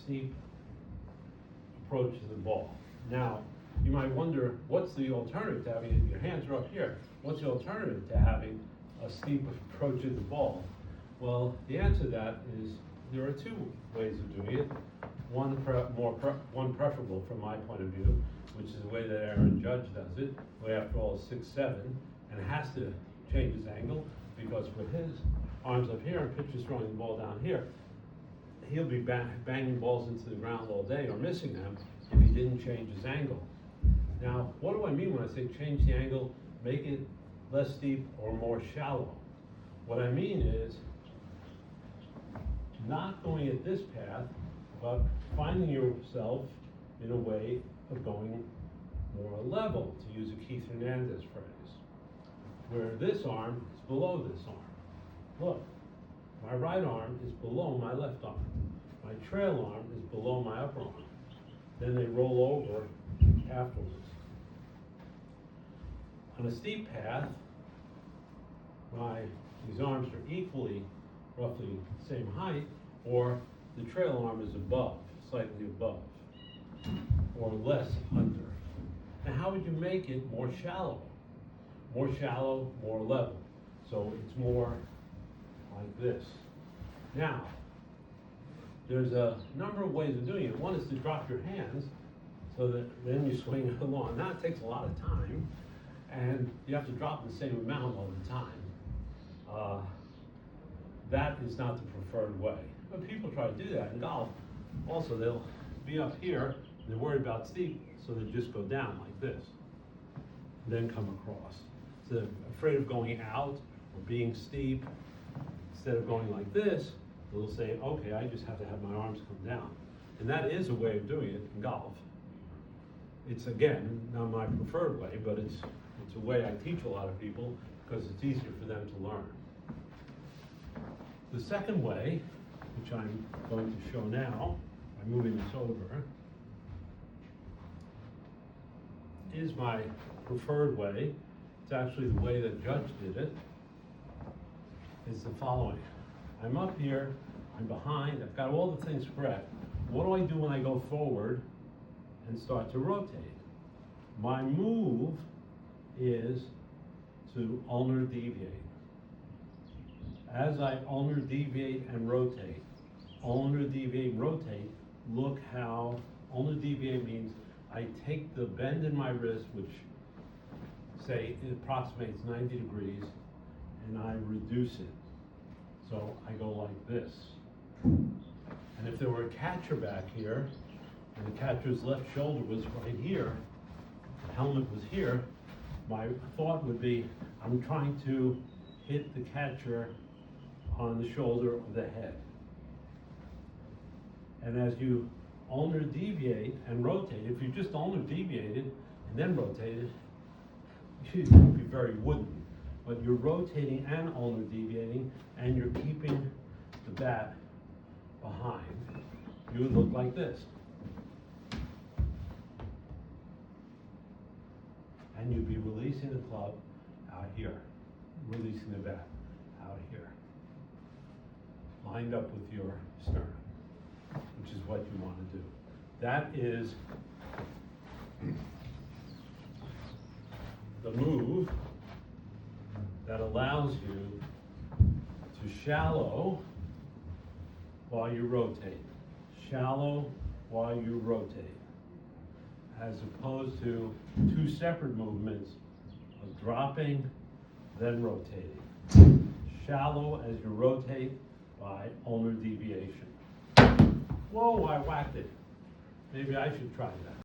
steep approach to the ball. Now, you might wonder, what's the alternative to having, your hands are up here, what's the alternative to having a steep approach to the ball? Well, the answer to that is there are two ways of doing it. One preferable from my point of view, which is the way that Aaron Judge does it, who after all is 6'7", and has to change his angle, because with his arms up here and pitchers throwing the ball down here, he'll be banging balls into the ground all day or missing them if he didn't change his angle. Now, what do I mean when I say change the angle, make it less steep or more shallow? What I mean is not going at this path, but finding yourself in a way of going more level, to use a Keith Hernandez phrase, where this arm is below this arm. Look, my right arm is below my left arm. My trail arm is below my upper arm. Then they roll over afterwards. On a steep path, these arms are equally, roughly the same height, or the trail arm is above, slightly above, or less under. Now, how would you make it more shallow? More shallow, more level. So it's more like this. Now, there's a number of ways of doing it. One is to drop your hands so that then you swing it along. Now, it takes a lot of time, and you have to drop the same amount all the time. That is not the preferred way. But people try to do that in golf. Also, they'll be up here, they're worried about steep, so they just go down like this, then come across. So they're afraid of going out or being steep. Instead of going like this, they'll say, okay, I just have to have my arms come down. And that is a way of doing it in golf. It's, again, not my preferred way, but it's a way I teach a lot of people because it's easier for them to learn. The second way, which I'm going to show now by moving this over, is my preferred way. It's actually the way that Judge did it, is the following. I'm up here, I'm behind, I've got all the things correct. What do I do when I go forward and start to rotate? My move is to ulnar deviate. As I ulnar deviate and rotate, look how ulnar deviate means I take the bend in my wrist, which say it approximates 90 degrees, and I reduce it. So I go like this. And if there were a catcher back here, and the catcher's left shoulder was right here, the helmet was here, my thought would be, I'm trying to hit the catcher on the shoulder or the head. And as you ulnar deviate and rotate, if you just ulnar deviated and then rotated, it would be very wooden. But you're rotating and ulnar deviating, and you're keeping the bat behind. You would look like this. And you'd be releasing the club out here, releasing the bat out here, lined up with your sternum, which is what you want to do. That is the move that allows you to shallow while you rotate. Shallow while you rotate, as opposed to two separate movements of dropping, then rotating. Shallow as you rotate by ulnar deviation. Whoa, I whacked it. Maybe I should try that.